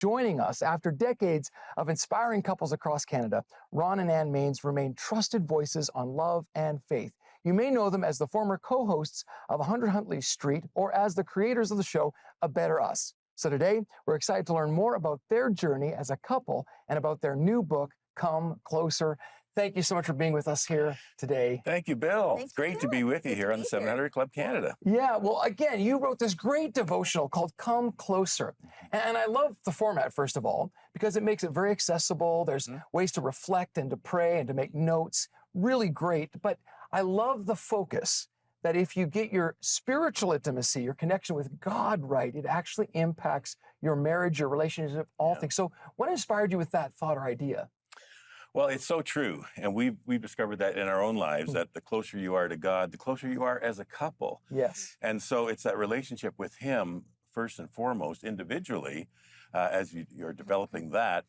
Joining us after decades of inspiring couples across Canada, Ron and Ann Mainse remain trusted voices on love and faith. You may know them as the former co-hosts of 100 Huntley Street or as the creators of the show A Better Us. So today, we're excited to learn more about their journey as a couple and about their new book, Come Closer. Thank you so much for being with us here today. Thank you, Bill. Thanks It's great to be with you here on the 700 Club Canada. Yeah, well, again, you wrote this great devotional called Come Closer. And I love the format, first of all, because it makes it very accessible. There's ways to reflect and to pray and to make notes. Really great. But I love the focus that if you get your spiritual intimacy, your connection with God right, it actually impacts your marriage, your relationship, all things. So what inspired you with that thought or idea? Well, it's so true. And we've discovered that in our own lives, that the closer you are to God, the closer you are as a couple. Yes. And so it's that relationship with Him, first and foremost, individually, as you're developing that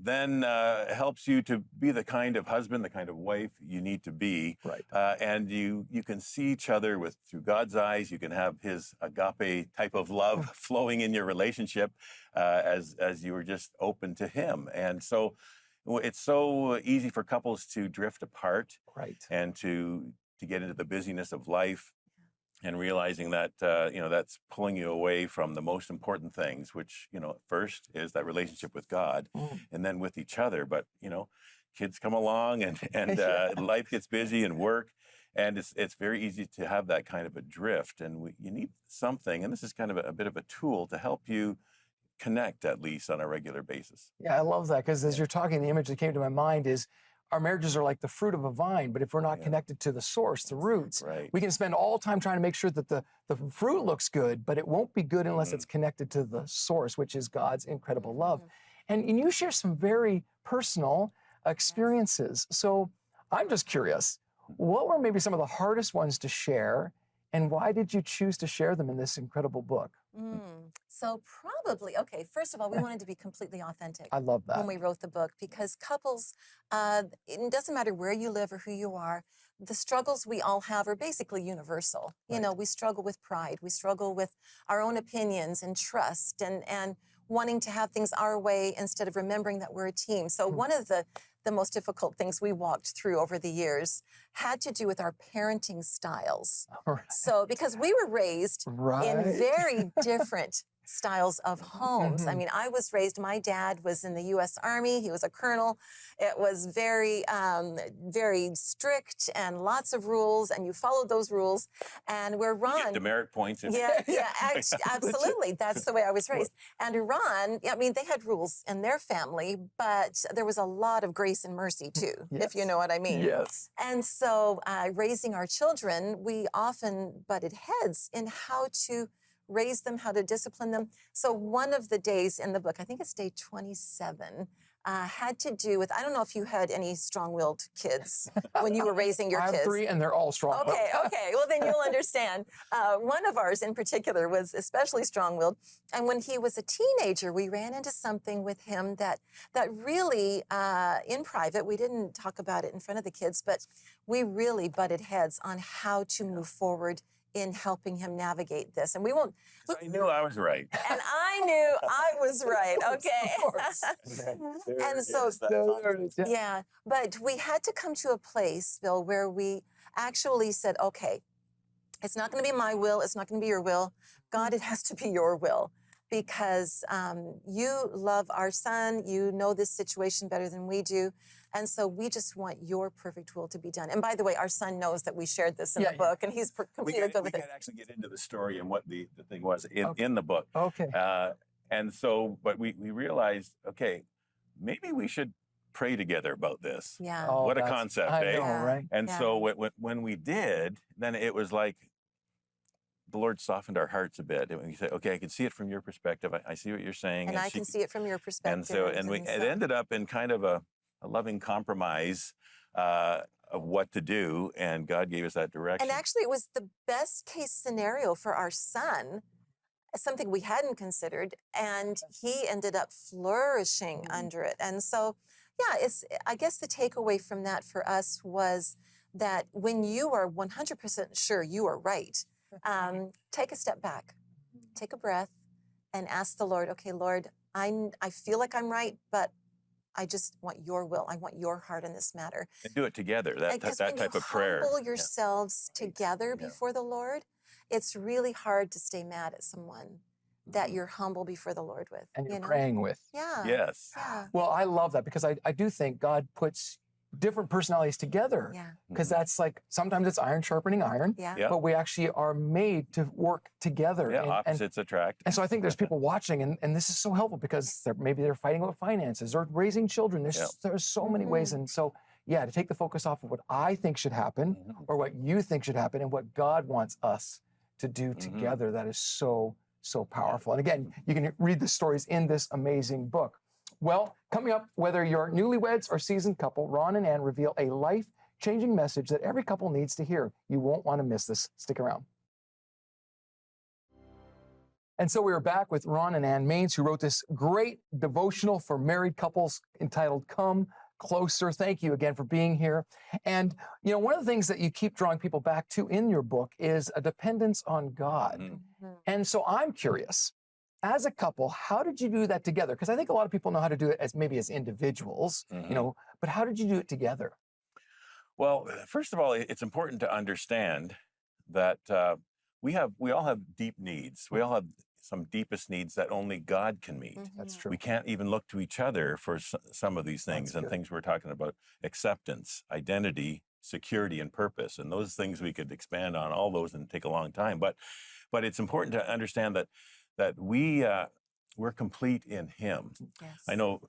then helps you to be the kind of husband, the kind of wife you need to be. Right. And you can see each other through God's eyes. You can have His agape type of love flowing in your relationship as you were just open to Him. And so it's so easy for couples to drift apart, right, and to get into the busyness of life, and realizing that that's pulling you away from the most important things, which first is that relationship with God, and then with each other. But kids come along, and life gets busy and work, and it's very easy to have that kind of a drift. And you need something, and this is kind of a bit of a tool to help you connect at least on a regular basis. Yeah, I love that, because as you're talking, the image that came to my mind is our marriages are like the fruit of a vine, but if we're not connected to the source, the roots, we can spend all time trying to make sure that the fruit looks good, but it won't be good unless it's connected to the source, which is God's incredible love. And you share some very personal experiences. So I'm just curious, what were maybe some of the hardest ones to share, and why did you choose to share them in this incredible book? So probably, okay, first of all, we wanted to be completely authentic. I love that. When we wrote the book, because couples, it doesn't matter where you live or who you are, the struggles we all have are basically universal. You know, we struggle with pride, we struggle with our own opinions and trust and wanting to have things our way instead of remembering that we're a team. So one of the most difficult things we walked through over the years had to do with our parenting styles. So because we were raised in very different styles of homes. I mean, I was raised, my dad was in the U.S. Army. He was a colonel. It was very, very strict and lots of rules, and you followed those rules. And where Ron... Get demerit points. Absolutely. That's the way I was raised. And Ron, I mean, they had rules in their family, but there was a lot of grace and mercy too, if you know what I mean. Yes. And so raising our children, we often butted heads in how to raise them, how to discipline them. So one of the days in the book, I think it's day 27, had to do with, I don't know if you had any strong-willed kids when you were raising your kids. I have 3 and they're all strong. Okay, well then you'll understand. One of ours in particular was especially strong-willed. And when he was a teenager, we ran into something with him that really, in private, we didn't talk about it in front of the kids, but we really butted heads on how to move forward in helping him navigate this. And we won't... I knew I was right. And I knew I was right, okay? And so, but we had to come to a place, Bill, where we actually said, okay, it's not going to be my will, it's not going to be your will. God, it has to be your will. Because you love our son, you know this situation better than we do, and so we just want your perfect will to be done. And by the way, our son knows that we shared this in the book, and he's completely good with it. We can actually get into the story and what the thing was in the book. Okay. And so, but we realized, okay, maybe we should pray together about this. Yeah. Oh, what a concept, I eh? know, right? And so when we did, then it was like, the Lord softened our hearts a bit. And we said, okay, I can see it from your perspective. I see what you're saying. And I can see it from your perspective. And it ended up in kind of a loving compromise of what to do. And God gave us that direction. And actually, it was the best case scenario for our son, something we hadn't considered. And he ended up flourishing under it. And so, I guess the takeaway from that for us was that when you are 100% sure you are right, take a step back, take a breath, and ask the Lord, okay, Lord, I feel like I'm right, but I just want your will. I want your heart in this matter. And do it together. That Because that when type you of prayer. humble Yeah. yourselves together Yeah. before the Lord, it's really hard to stay mad at someone that you're humble before the Lord with. And you're you know? praying with. Yeah. Yes. Yeah. Well, I love that because I do think God puts different personalities together. Yeah. Because that's like, sometimes it's iron sharpening iron, Yeah. Yeah. but we actually are made to work together. Yeah. And Opposites attract. so I think there's people watching, and this is so helpful because maybe they're fighting with finances or raising children. There's so many ways. And so, yeah, to take the focus off of what I think should happen or what you think should happen and what God wants us to do together, that is so powerful. And again, you can read the stories in this amazing book. Well, coming up, whether you're newlyweds or seasoned couple, Ron and Ann reveal a life-changing message that every couple needs to hear. You won't want to miss this. Stick around. And so we are back with Ron and Ann Mainse, who wrote this great devotional for married couples entitled Come Closer. Thank you again for being here. And, you know, one of the things that you keep drawing people back to in your book is a dependence on God. And so I'm curious, as a couple, how did you do that together? Because I think a lot of people know how to do it as maybe as individuals, you know, but how did you do it together? Well, first of all, it's important to understand that we all have deep needs. We all have some deepest needs that only God can meet. That's true. We can't even look to each other for some of these things. That's good. Things we're talking about: acceptance, identity, security, and purpose. And those things we could expand on all those and take a long time. But it's important to understand that we're complete in Him. Yes. I know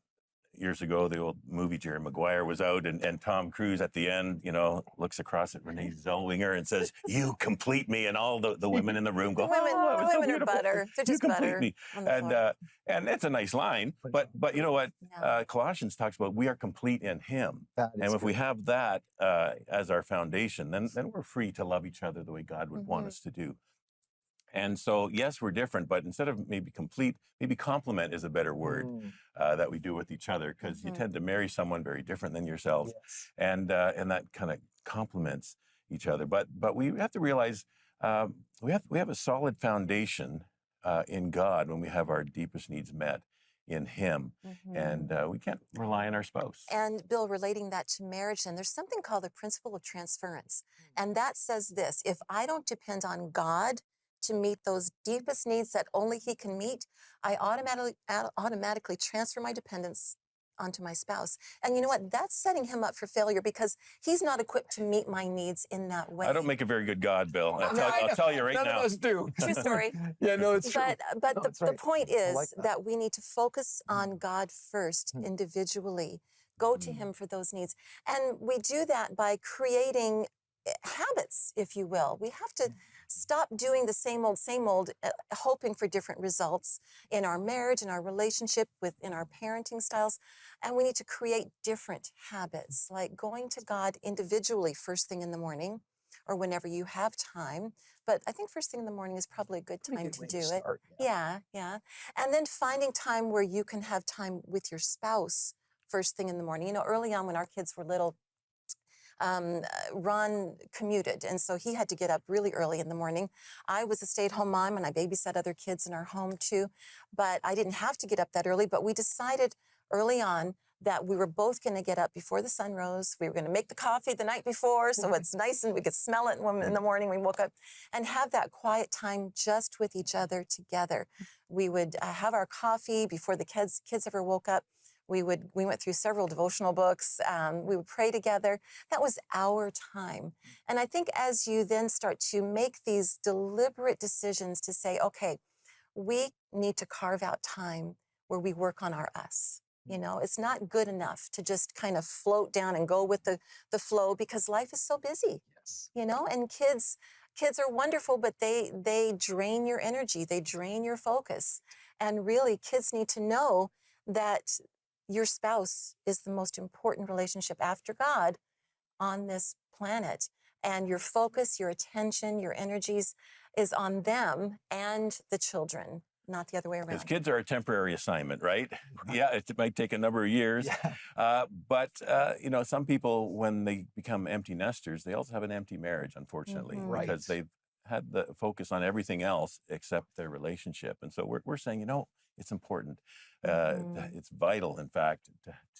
years ago, the old movie Jerry Maguire was out, and Tom Cruise at the end, you know, looks across at Renee Zellweger and says, "You complete me," and all the women in the room go, The women, "Oh, it was so are beautiful. butter. They're You just complete butter me." on the floor. And it's a nice line, but you know what? Yeah. Colossians talks about we are complete in Him, That is and if we good. have that as our foundation, then we're free to love each other the way God would want us to do. And so, yes, we're different, but instead of maybe complete, maybe complement is a better word that we do with each other, because you tend to marry someone very different than yourself, Yes. and that kind of complements each other. But we have to realize we have a solid foundation in God when we have our deepest needs met in Him, and we can't rely on our spouse. And Bill, relating that to marriage, then there's something called the principle of transference. And that says this: if I don't depend on God to meet those deepest needs that only He can meet, I automatically transfer my dependence onto my spouse. And you know what? That's setting him up for failure because he's not equipped to meet my needs in that way. I don't make a very good God, Bill. I'll I tell you right None now. of us do. True story. Yeah, no, it's true. But No, the, it's right. the point I is like that we need to focus on God first individually. Go to Him for those needs. And we do that by creating habits, if you will. We have to stop doing the same old, hoping for different results in our marriage, in our relationship, in our parenting styles. And we need to create different habits, like going to God individually first thing in the morning or whenever you have time. But I think first thing in the morning is probably a good time to do it. Start, Yeah. And then finding time where you can have time with your spouse first thing in the morning. You know, early on when our kids were little, Ron commuted, and so he had to get up really early in the morning. I was a stay-at-home mom, and I babysat other kids in our home too, but I didn't have to get up that early, but we decided early on that we were both going to get up before the sun rose. We were going to make the coffee the night before so it's nice and we could smell it when in the morning we woke up, and have that quiet time just with each other together. We would have our coffee before the kids ever woke up. We went through several devotional books. We would pray together. That was our time. And I think as you then start to make these deliberate decisions to say, okay, we need to carve out time where we work on our us. You know, it's not good enough to just kind of float down and go with the flow, because life is so busy. Yes. You know, and kids are wonderful, but they drain your energy. They drain your focus. And really, kids need to know that your spouse is the most important relationship after God on this planet. And your focus, your attention, your energies is on them and the children, not the other way around. Because kids are a temporary assignment, right? Yeah, it might take a number of years. Yeah. But you know, some people, when they become empty nesters, they also have an empty marriage, unfortunately, Right. because they've had the focus on everything else except their relationship. And so we're saying, you know, it's important. Mhm. It's vital, in fact,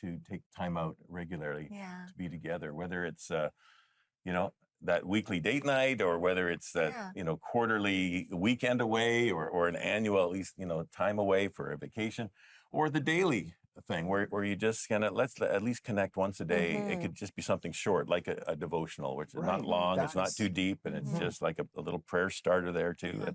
to take time out regularly Yeah. to be together, whether it's, you know, that weekly date night, or whether it's that, Yeah. you know, quarterly weekend away, or an annual, at least, you know, time away for a vacation, or the daily thing where you just kind of let's at least connect once a day. It could Mhm. just be something short, like a devotional, which is not Right. long, it's That not is. too deep, and it's Mhm. just like a little prayer starter there too. Yeah.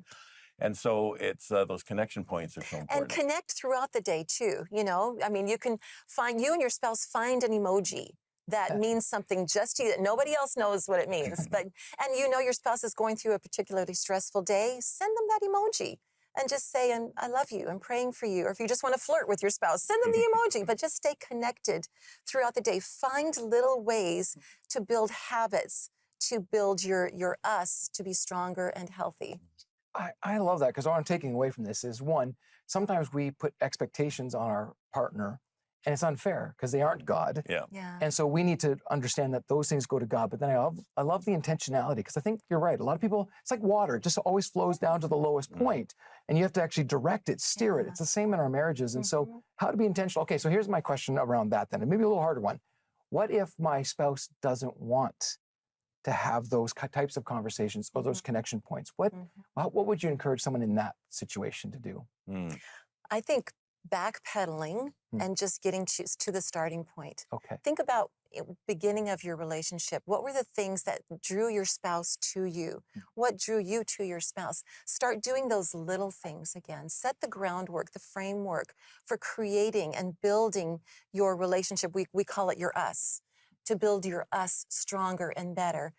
And so it's those connection points are so And important. connect throughout the day too. You know, I mean, you can find you and your spouse find an emoji that means something just to you that nobody else knows what it means. But and you know your spouse is going through a particularly stressful day, send them that emoji and just say, and I love you, I'm praying for you. Or if you just want to flirt with your spouse, send them the emoji, but just stay connected throughout the day. Find little ways to build habits, to build your us to be stronger and healthy. I love that, because what I'm taking away from this is, one, sometimes we put expectations on our partner and it's unfair because they aren't God. Yeah. Yeah. And so we need to understand that those things go to God. But then I love the intentionality, because I think you're right. A lot of people, it's like water, it just always flows down to the lowest point, and you have to actually direct it, steer it. Yeah. It's the same in our marriages. And so Mhm. how to be intentional. Okay, so here's my question around that then, and maybe a little harder one. What if my spouse doesn't want to have those types of conversations or those connection points? Mhm. What would you encourage someone in that situation to do? Mm. I think backpedaling Hmm. and just getting to the starting point. Okay. Think about beginning of your relationship. What were the things that drew your spouse to you? What drew you to your spouse? Start doing those little things again. Set the groundwork, the framework for creating and building your relationship. We call it your us. To build your us stronger and better.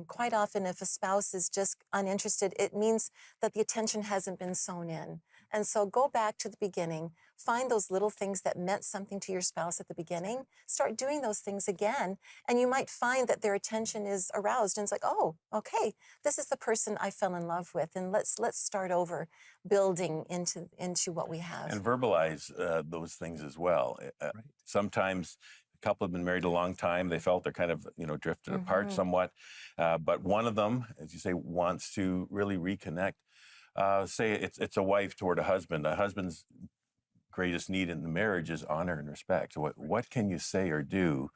Quite often, if a spouse is just uninterested, it means that the attention hasn't been sewn in. And so go back to the beginning, find those little things that meant something to your spouse at the beginning, start doing those things again, and you might find that their attention is aroused and it's like, oh, okay, this is the person I fell in love with, and let's start over building into what we have. And verbalize those things as well. Right. Sometimes a couple have been married a long time. They felt they're kind of, you know, drifted apart Mhm. somewhat. But one of them, as you say, wants to really reconnect. Say it's a wife toward a husband. A husband's greatest need in the marriage is honor and respect. So what can you say or do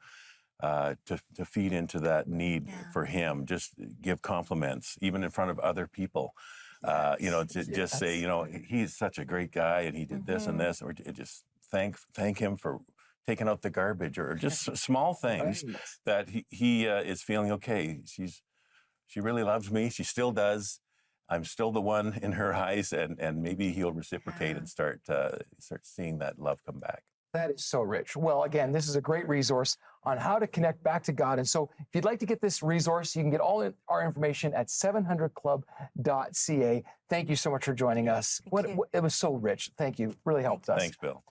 to feed into that need Yeah. for him? Just give compliments, even in front of other people. You know, to just say, you know, he's such a great guy and he did this and Mhm. this, or just thank him for taking out the garbage, or just small things Right. that he is feeling okay. She really loves me. She still does. I'm still the one in her eyes, and maybe he'll reciprocate Yeah. and start seeing that love come back. That is so rich. Well, again, this is a great resource on how to connect back to God. And so if you'd like to get this resource, you can get all our information at 700club.ca. Thank you so much for joining us. Thank you. It was so rich. Thank you. Really helped us. Thanks, Bill.